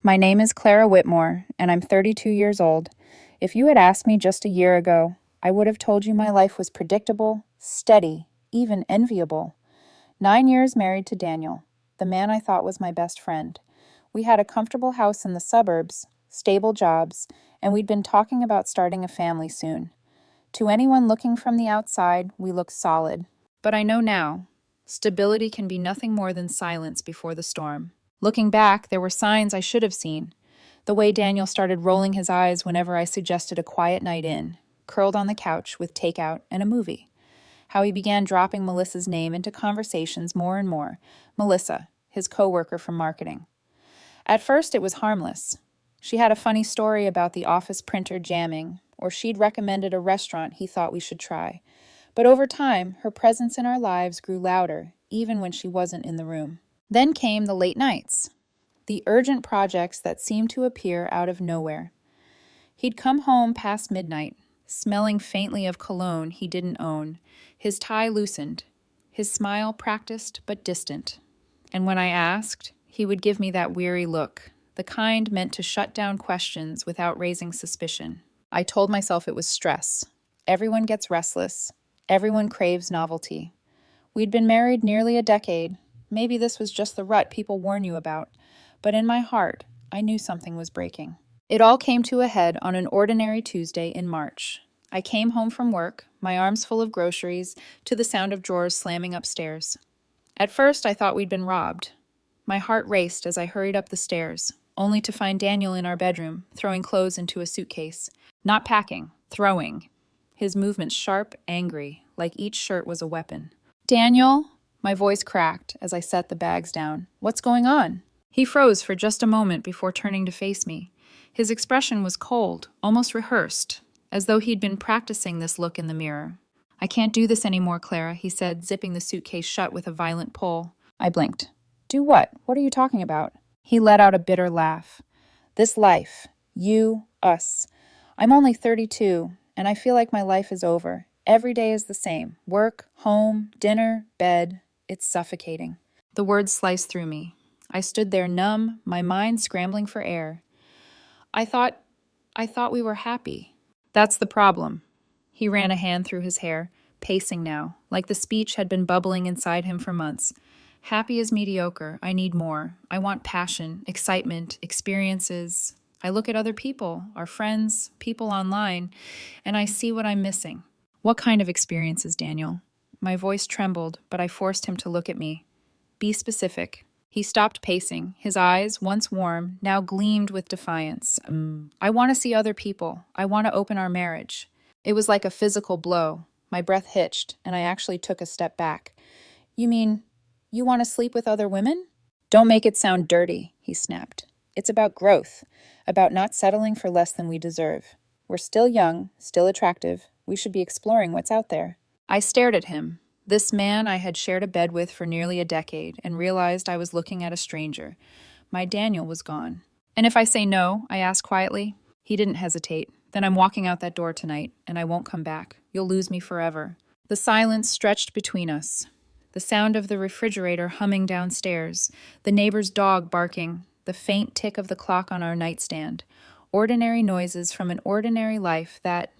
My name is Clara Whitmore, and I'm 32 years old. If you had asked me just a year ago, I would have told you my life was predictable, steady, even enviable. 9 years married to Daniel, the man I thought was my best friend. We had a comfortable house in the suburbs, stable jobs, and we'd been talking about starting a family soon. To anyone looking from the outside, we looked solid. But I know now, stability can be nothing more than silence before the storm. Looking back, there were signs I should have seen. The way Daniel started rolling his eyes whenever I suggested a quiet night in, curled on the couch with takeout and a movie. How he began dropping Melissa's name into conversations more and more. Melissa, his coworker from marketing. At first, it was harmless. She had a funny story about the office printer jamming, or she'd recommended a restaurant he thought we should try. But over time, her presence in our lives grew louder, even when she wasn't in the room. Then came the late nights, the urgent projects that seemed to appear out of nowhere. He'd come home past midnight, smelling faintly of cologne he didn't own, his tie loosened, his smile practiced but distant. And when I asked, he would give me that weary look, the kind meant to shut down questions without raising suspicion. I told myself it was stress. Everyone gets restless. Everyone craves novelty. We'd been married nearly a decade. Maybe this was just the rut people warn you about. But in my heart, I knew something was breaking. It all came to a head on an ordinary Tuesday in March. I came home from work, my arms full of groceries, to the sound of drawers slamming upstairs. At first, I thought we'd been robbed. My heart raced as I hurried up the stairs, only to find Daniel in our bedroom, throwing clothes into a suitcase. Not packing, throwing. His movements sharp, angry, like each shirt was a weapon. Daniel? My voice cracked as I set the bags down. What's going on? He froze for just a moment before turning to face me. His expression was cold, almost rehearsed, as though he'd been practicing this look in the mirror. I can't do this anymore, Clara, he said, zipping the suitcase shut with a violent pull. I blinked. Do what? What are you talking about? He let out a bitter laugh. This life. You, us. I'm only 32, and I feel like my life is over. Every day is the same. Work, home, dinner, bed. It's suffocating. The words sliced through me. I stood there numb, my mind scrambling for air. I thought we were happy. That's the problem. He ran a hand through his hair, pacing now, like the speech had been bubbling inside him for months. Happy is mediocre. I need more. I want passion, excitement, experiences. I look at other people, our friends, people online, and I see what I'm missing. What kind of experiences, Daniel? My voice trembled, but I forced him to look at me. Be specific. He stopped pacing. His eyes, once warm, now gleamed with defiance. I want to see other people. I want to open our marriage. It was like a physical blow. My breath hitched, and I actually took a step back. You mean, you want to sleep with other women? Don't make it sound dirty, he snapped. It's about growth, about not settling for less than we deserve. We're still young, still attractive. We should be exploring what's out there. I stared at him, this man I had shared a bed with for nearly a decade, and realized I was looking at a stranger. My Daniel was gone. And if I say no, I asked quietly. He didn't hesitate. Then I'm walking out that door tonight, and I won't come back. You'll lose me forever. The silence stretched between us. The sound of the refrigerator humming downstairs, the neighbor's dog barking, the faint tick of the clock on our nightstand. Ordinary noises from an ordinary life that,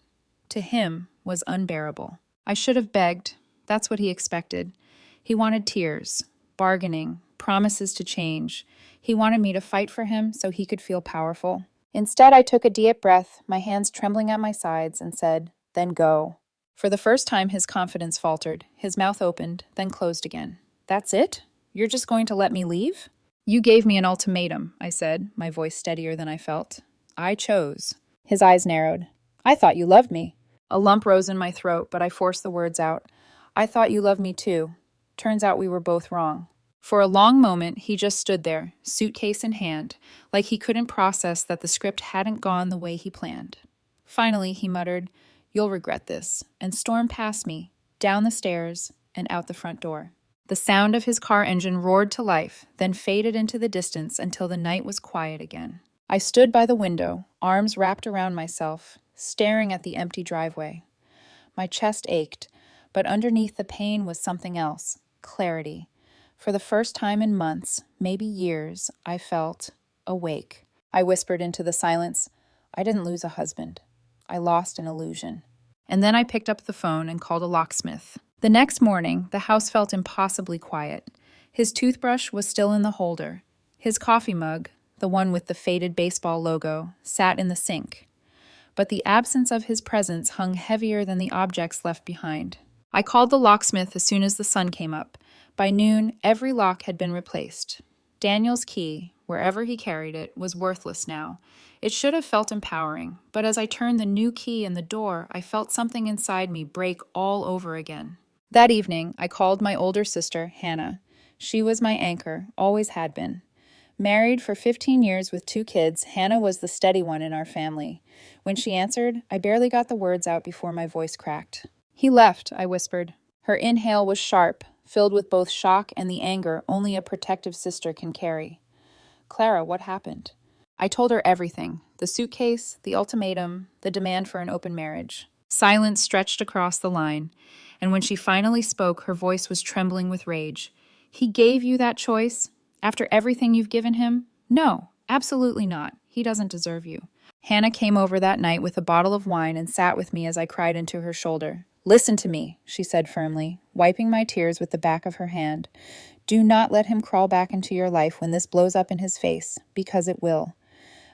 to him, was unbearable. I should have begged. That's what he expected. He wanted tears, bargaining, promises to change. He wanted me to fight for him so he could feel powerful. Instead, I took a deep breath, my hands trembling at my sides, and said, then go. For the first time, his confidence faltered. His mouth opened, then closed again. That's it? You're just going to let me leave? You gave me an ultimatum, I said, my voice steadier than I felt. I chose. His eyes narrowed. I thought you loved me. A lump rose in my throat, but I forced the words out. I thought you loved me too. Turns out we were both wrong. For a long moment, he just stood there, suitcase in hand, like he couldn't process that the script hadn't gone the way he planned. Finally, he muttered, You'll regret this, and stormed past me, down the stairs, and out the front door. The sound of his car engine roared to life, then faded into the distance until the night was quiet again. I stood by the window, arms wrapped around myself, staring at the empty driveway. My chest ached, but underneath the pain was something else, clarity. For the first time in months, maybe years, I felt awake. I whispered into the silence. I didn't lose a husband. I lost an illusion. And then I picked up the phone and called a locksmith. The next morning, the house felt impossibly quiet. His toothbrush was still in the holder. His coffee mug, the one with the faded baseball logo, sat in the sink. But the absence of his presence hung heavier than the objects left behind. I called the locksmith as soon as the sun came up. By noon, every lock had been replaced. Daniel's key, wherever he carried it, was worthless now. It should have felt empowering, but as I turned the new key in the door, I felt something inside me break all over again. That evening, I called my older sister, Hannah. She was my anchor, always had been. Married for 15 years with 2 kids, Hannah was the steady one in our family. When she answered, I barely got the words out before my voice cracked. "He left," I whispered. Her inhale was sharp, filled with both shock and the anger only a protective sister can carry. "Clara, what happened?" I told her everything, the suitcase, the ultimatum, the demand for an open marriage. Silence stretched across the line, and when she finally spoke, her voice was trembling with rage. "He gave you that choice? After everything you've given him? No, absolutely not. He doesn't deserve you." Hannah came over that night with a bottle of wine and sat with me as I cried into her shoulder. "Listen to me," she said firmly, wiping my tears with the back of her hand. "Do not let him crawl back into your life when this blows up in his face, because it will.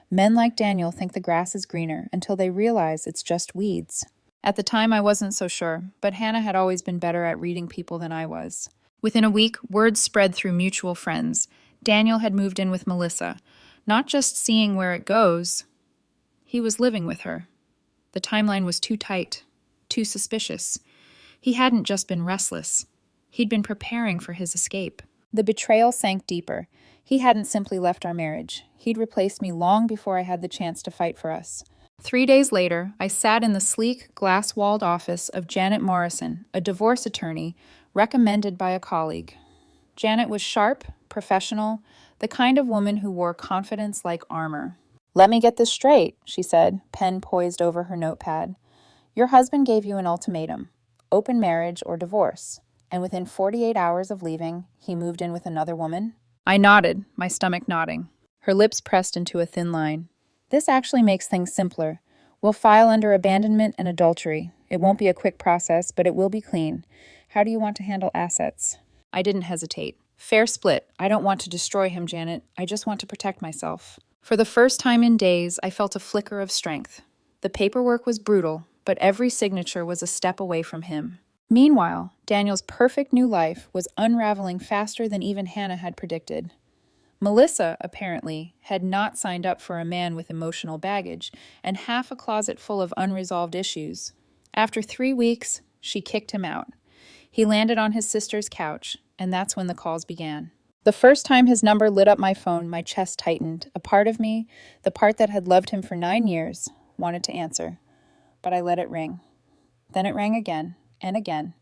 Men like Daniel think the grass is greener until they realize it's just weeds." At the time, I wasn't so sure, but Hannah had always been better at reading people than I was. Within a week, word spread through mutual friends. Daniel had moved in with Melissa. Not just seeing where it goes, he was living with her. The timeline was too tight, too suspicious. He hadn't just been restless. He'd been preparing for his escape. The betrayal sank deeper. He hadn't simply left our marriage. He'd replaced me long before I had the chance to fight for us. 3 days later, I sat in the sleek, glass-walled office of Janet Morrison, a divorce attorney recommended by a colleague. Janet was sharp, professional, the kind of woman who wore confidence like armor. "Let me get this straight," she said, pen poised over her notepad. "Your husband gave you an ultimatum, open marriage or divorce, and within 48 hours of leaving, he moved in with another woman?" I nodded, my stomach nodding. Her lips pressed into a thin line. "This actually makes things simpler. We'll file under abandonment and adultery. It won't be a quick process, but it will be clean. How do you want to handle assets?" I didn't hesitate. "Fair split. I don't want to destroy him, Janet. I just want to protect myself." For the first time in days, I felt a flicker of strength. The paperwork was brutal, but every signature was a step away from him. Meanwhile, Daniel's perfect new life was unraveling faster than even Hannah had predicted. Melissa, apparently, had not signed up for a man with emotional baggage and half a closet full of unresolved issues. After 3 weeks, she kicked him out. He landed on his sister's couch, and that's when the calls began. The first time his number lit up my phone, my chest tightened. A part of me, the part that had loved him for 9 years, wanted to answer. But I let it ring. Then it rang again, and again,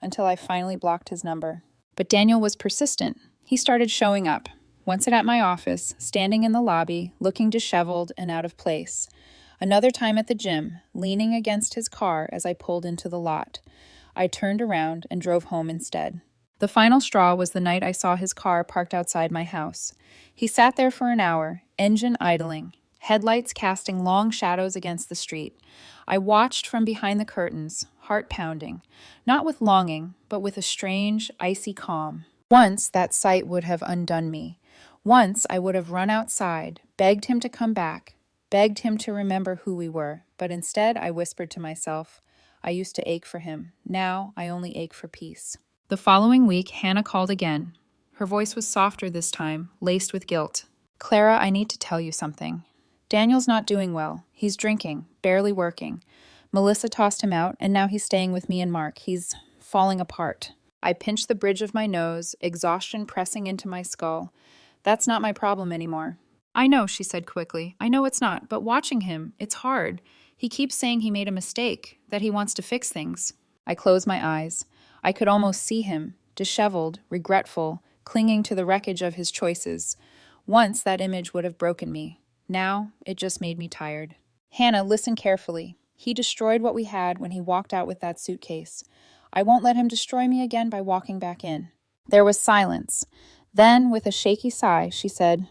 until I finally blocked his number. But Daniel was persistent. He started showing up. Once at my office, standing in the lobby, looking disheveled and out of place. Another time at the gym, leaning against his car as I pulled into the lot. I turned around and drove home instead. The final straw was the night I saw his car parked outside my house. He sat there for an hour, engine idling, headlights casting long shadows against the street. I watched from behind the curtains, heart pounding, not with longing, but with a strange, icy calm. Once that sight would have undone me. Once I would have run outside, begged him to come back, begged him to remember who we were, but instead I whispered to myself, I used to ache for him. Now I only ache for peace. The following week, Hannah called again. Her voice was softer this time, laced with guilt. "Clara, I need to tell you something. Daniel's not doing well. He's drinking, barely working. Melissa tossed him out, and now he's staying with me and Mark. He's falling apart." I pinched the bridge of my nose, exhaustion pressing into my skull. "That's not my problem anymore." "I know," she said quickly. "I know it's not, but watching him, it's hard. He keeps saying he made a mistake, that he wants to fix things." I closed my eyes. I could almost see him, disheveled, regretful, clinging to the wreckage of his choices. Once that image would have broken me. Now it just made me tired. "Hannah, listen carefully. He destroyed what we had when he walked out with that suitcase. I won't let him destroy me again by walking back in." There was silence. Then, with a shaky sigh, she said,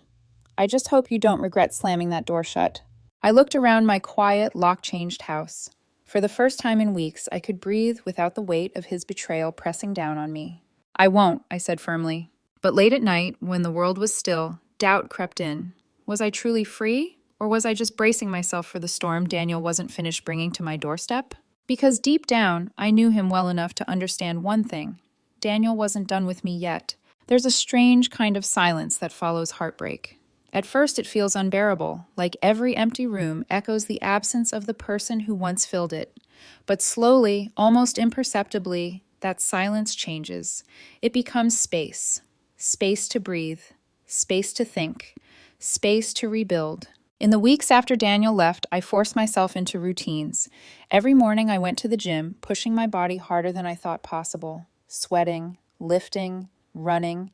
I just hope you don't regret slamming that door shut. I looked around my quiet, lock-changed house. For the first time in weeks, I could breathe without the weight of his betrayal pressing down on me. I won't, I said firmly. But late at night, when the world was still, doubt crept in. Was I truly free, or was I just bracing myself for the storm Daniel wasn't finished bringing to my doorstep? Because deep down, I knew him well enough to understand one thing. Daniel wasn't done with me yet. There's a strange kind of silence that follows heartbreak. At first, it feels unbearable, like every empty room echoes the absence of the person who once filled it. But slowly, almost imperceptibly, that silence changes. It becomes space. Space to breathe. Space to think. Space to rebuild. In the weeks after Daniel left, I forced myself into routines. Every morning I went to the gym, pushing my body harder than I thought possible. Sweating, lifting, running.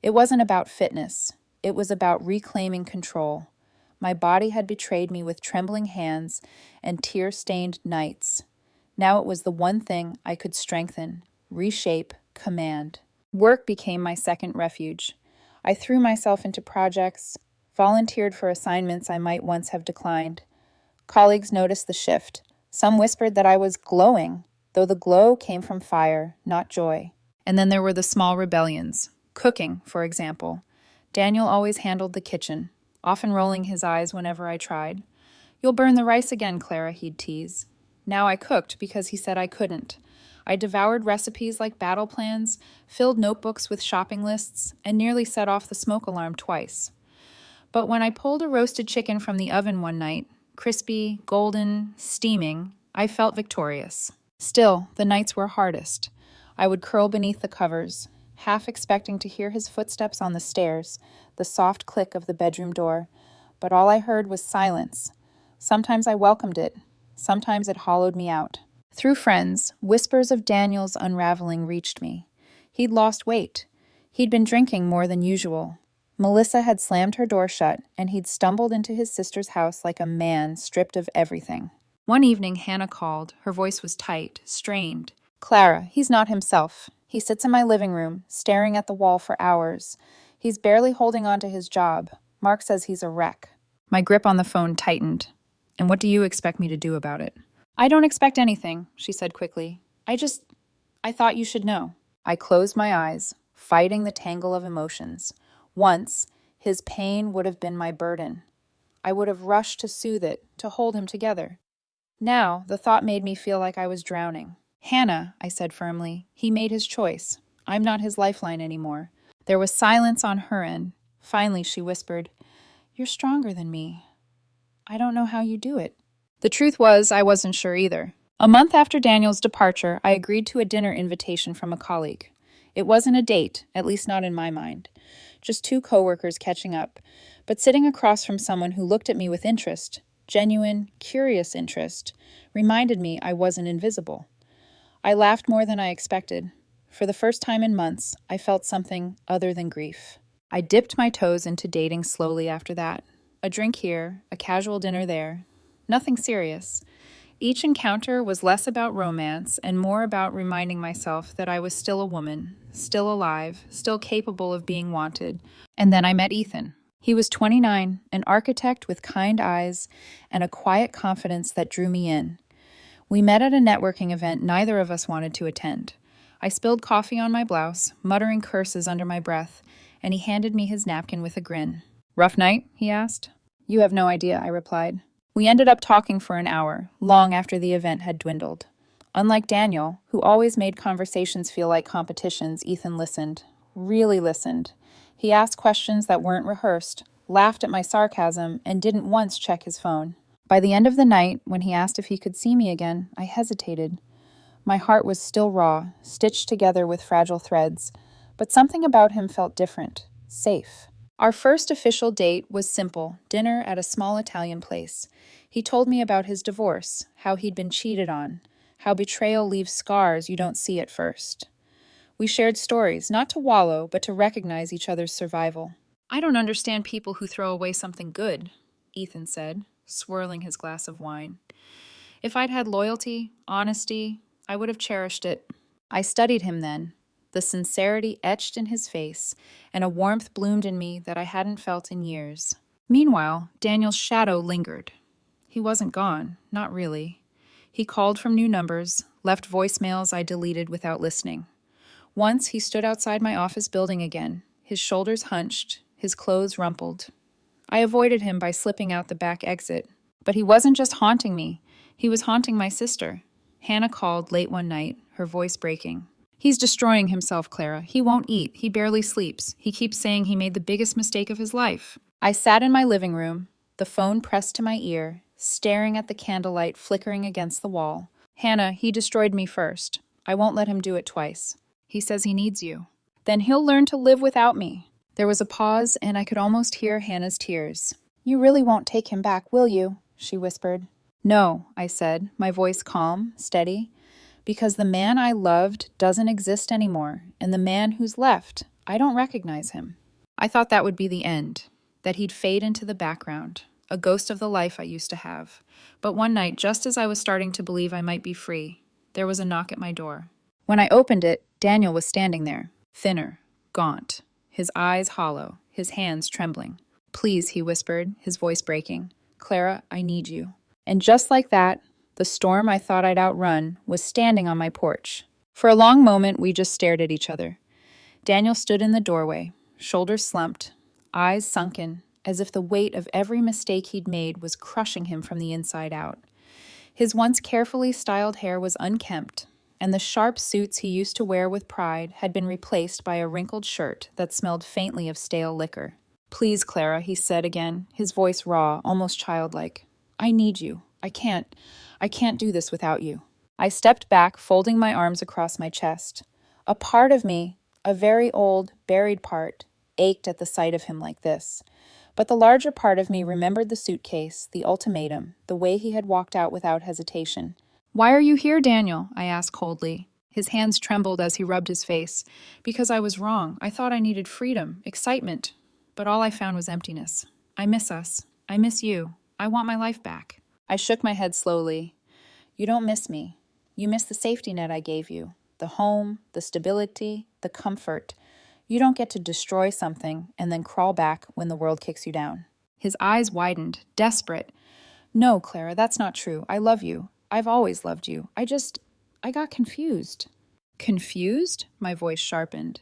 It wasn't about fitness. It was about reclaiming control. My body had betrayed me with trembling hands and tear-stained nights. Now it was the one thing I could strengthen, reshape, command. Work became my second refuge. I threw myself into projects, volunteered for assignments I might once have declined. Colleagues noticed the shift. Some whispered that I was glowing, though the glow came from fire, not joy. And then there were the small rebellions. Cooking, for example. Daniel always handled the kitchen, often rolling his eyes whenever I tried. "You'll burn the rice again, Clara," he'd tease. Now I cooked because he said I couldn't. I devoured recipes like battle plans, filled notebooks with shopping lists, and nearly set off the smoke alarm twice. But when I pulled a roasted chicken from the oven one night, crispy, golden, steaming, I felt victorious. Still, the nights were hardest. I would curl beneath the covers, half expecting to hear his footsteps on the stairs, the soft click of the bedroom door, but all I heard was silence. Sometimes I welcomed it, sometimes it hollowed me out. Through friends, whispers of Daniel's unraveling reached me. He'd lost weight. He'd been drinking more than usual. Melissa had slammed her door shut, and he'd stumbled into his sister's house like a man stripped of everything. One evening, Hannah called. Her voice was tight, strained. "Clara, he's not himself. He sits in my living room, staring at the wall for hours. He's barely holding on to his job. Mark says he's a wreck." My grip on the phone tightened. "And what do you expect me to do about it?" "I don't expect anything," she said quickly. I thought you should know." I closed my eyes, fighting the tangle of emotions. Once, his pain would have been my burden. I would have rushed to soothe it, to hold him together. Now, the thought made me feel like I was drowning. "Hannah," I said firmly, "he made his choice. I'm not his lifeline anymore." There was silence on her end. Finally, she whispered, "You're stronger than me. I don't know how you do it." The truth was, I wasn't sure either. A month after Daniel's departure, I agreed to a dinner invitation from a colleague. It wasn't a date, at least not in my mind. Just two coworkers catching up, but sitting across from someone who looked at me with interest, genuine, curious interest, reminded me I wasn't invisible. I laughed more than I expected. For the first time in months, I felt something other than grief. I dipped my toes into dating slowly after that. A drink here, a casual dinner there. Nothing serious. Each encounter was less about romance and more about reminding myself that I was still a woman, still alive, still capable of being wanted. And then I met Ethan. He was 29, an architect with kind eyes and a quiet confidence that drew me in. We met at a networking event neither of us wanted to attend. I spilled coffee on my blouse, muttering curses under my breath, and he handed me his napkin with a grin. "Rough night?" he asked. "You have no idea," I replied. We ended up talking for an hour, long after the event had dwindled. Unlike Daniel, who always made conversations feel like competitions, Ethan listened. Really listened. He asked questions that weren't rehearsed, laughed at my sarcasm, and didn't once check his phone. By the end of the night, when he asked if he could see me again, I hesitated. My heart was still raw, stitched together with fragile threads, but something about him felt different, safe. Our first official date was simple, dinner at a small Italian place. He told me about his divorce, how he'd been cheated on, how betrayal leaves scars you don't see at first. We shared stories, not to wallow, but to recognize each other's survival. "I don't understand people who throw away something good," Ethan said, swirling his glass of wine. "If I'd had loyalty, honesty, I would have cherished it." I studied him then, the sincerity etched in his face, and a warmth bloomed in me that I hadn't felt in years. Meanwhile, Daniel's shadow lingered. He wasn't gone, not really. He called from new numbers, left voicemails I deleted without listening. Once he stood outside my office building again, his shoulders hunched, his clothes rumpled. I avoided him by slipping out the back exit. But he wasn't just haunting me, he was haunting my sister. Hannah called late one night, her voice breaking. He's destroying himself, Clara. He won't eat. He barely sleeps. He keeps saying he made the biggest mistake of his life. I sat in my living room, the phone pressed to my ear, staring at the candlelight flickering against the wall. Hannah, he destroyed me first. I won't let him do it twice. He says he needs you. Then he'll learn to live without me. There was a pause, and I could almost hear Hannah's tears. You really won't take him back, will you? She whispered. No, I said, my voice calm, steady. Because the man I loved doesn't exist anymore, and the man who's left, I don't recognize him. I thought that would be the end, that he'd fade into the background, a ghost of the life I used to have. But one night, just as I was starting to believe I might be free, there was a knock at my door. When I opened it, Daniel was standing there, thinner, gaunt, his eyes hollow, his hands trembling. Please, he whispered, his voice breaking. Clara, I need you. And just like that, the storm I thought I'd outrun was standing on my porch. For a long moment, we just stared at each other. Daniel stood in the doorway, shoulders slumped, eyes sunken, as if the weight of every mistake he'd made was crushing him from the inside out. His once carefully styled hair was unkempt, and the sharp suits he used to wear with pride had been replaced by a wrinkled shirt that smelled faintly of stale liquor. Please, Clara, he said again, his voice raw, almost childlike. I need you. I can't do this without you. I stepped back, folding my arms across my chest. A part of me, a very old, buried part, ached at the sight of him like this. But the larger part of me remembered the suitcase, the ultimatum, the way he had walked out without hesitation. Why are you here, Daniel? I asked coldly. His hands trembled as he rubbed his face. Because I was wrong. I thought I needed freedom, excitement. But all I found was emptiness. I miss us. I miss you. I want my life back. I shook my head slowly. You don't miss me. You miss the safety net I gave you. The home, the stability, the comfort. You don't get to destroy something and then crawl back when the world kicks you down. His eyes widened, desperate. No, Clara, that's not true. I love you. I've always loved you. I got confused. Confused? My voice sharpened.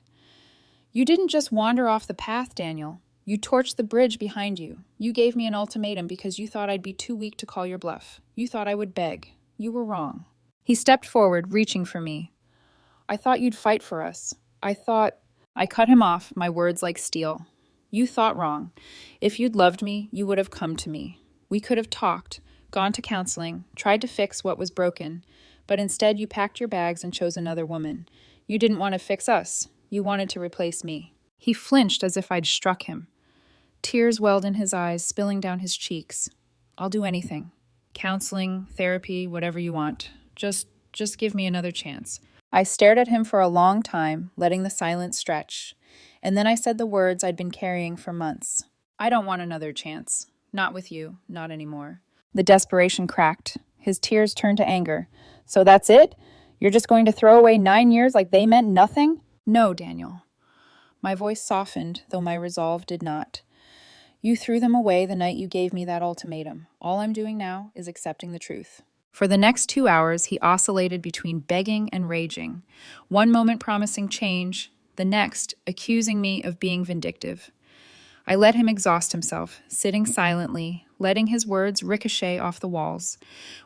You didn't just wander off the path, Daniel. You torched the bridge behind you. You gave me an ultimatum because you thought I'd be too weak to call your bluff. You thought I would beg. You were wrong. He stepped forward, reaching for me. I thought you'd fight for us. I cut him off, my words like steel. You thought wrong. If you'd loved me, you would have come to me. We could have talked, gone to counseling, tried to fix what was broken. But instead you packed your bags and chose another woman. You didn't want to fix us. You wanted to replace me. He flinched as if I'd struck him. Tears welled in his eyes, spilling down his cheeks. I'll do anything. Counseling, therapy, whatever you want. Just give me another chance. I stared at him for a long time, letting the silence stretch. And then I said the words I'd been carrying for months. I don't want another chance. Not with you. Not anymore. The desperation cracked. His tears turned to anger. So that's it? You're just going to throw away 9 years like they meant nothing? No, Daniel. My voice softened, though my resolve did not. You threw them away the night you gave me that ultimatum. All I'm doing now is accepting the truth. For the next 2 hours, he oscillated between begging and raging, one moment promising change, the next accusing me of being vindictive. I let him exhaust himself, sitting silently, letting his words ricochet off the walls.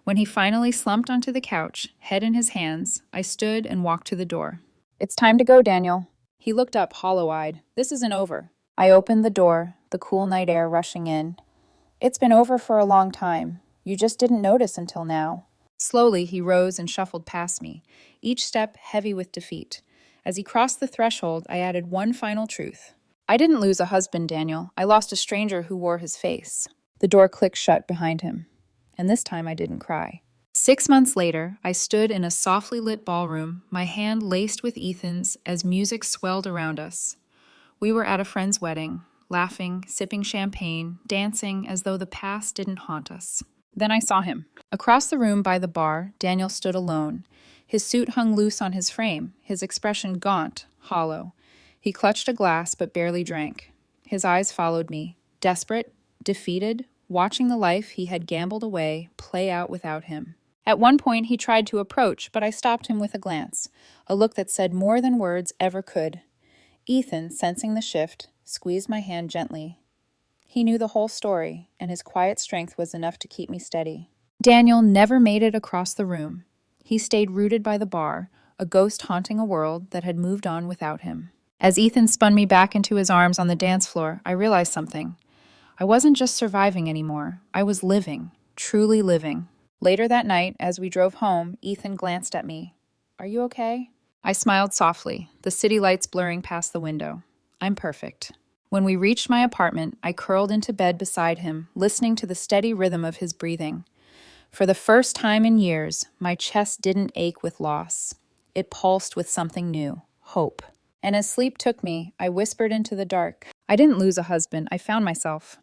When he finally slumped onto the couch, head in his hands, I stood and walked to the door. It's time to go, Daniel. He looked up hollow-eyed. This isn't over. I opened the door, the cool night air rushing in. It's been over for a long time. You just didn't notice until now. Slowly, he rose and shuffled past me, each step heavy with defeat. As he crossed the threshold, I added one final truth. I didn't lose a husband, Daniel. I lost a stranger who wore his face. The door clicked shut behind him. And this time I didn't cry. 6 months later, I stood in a softly lit ballroom, my hand laced with Ethan's as music swelled around us. We were at a friend's wedding, laughing, sipping champagne, dancing as though the past didn't haunt us. Then I saw him. Across the room by the bar, Daniel stood alone. His suit hung loose on his frame, his expression gaunt, hollow. He clutched a glass but barely drank. His eyes followed me, desperate, defeated, watching the life he had gambled away play out without him. At one point, he tried to approach, but I stopped him with a glance, a look that said more than words ever could. Ethan, sensing the shift, squeezed my hand gently. He knew the whole story, and his quiet strength was enough to keep me steady. Daniel never made it across the room. He stayed rooted by the bar, a ghost haunting a world that had moved on without him. As Ethan spun me back into his arms on the dance floor, I realized something. I wasn't just surviving anymore. I was living, truly living. Later that night, as we drove home, Ethan glanced at me. "Are you okay?" I smiled softly, the city lights blurring past the window. "I'm perfect." When we reached my apartment, I curled into bed beside him, listening to the steady rhythm of his breathing. For the first time in years, my chest didn't ache with loss. It pulsed with something new, hope. And as sleep took me, I whispered into the dark, "I didn't lose a husband, I found myself."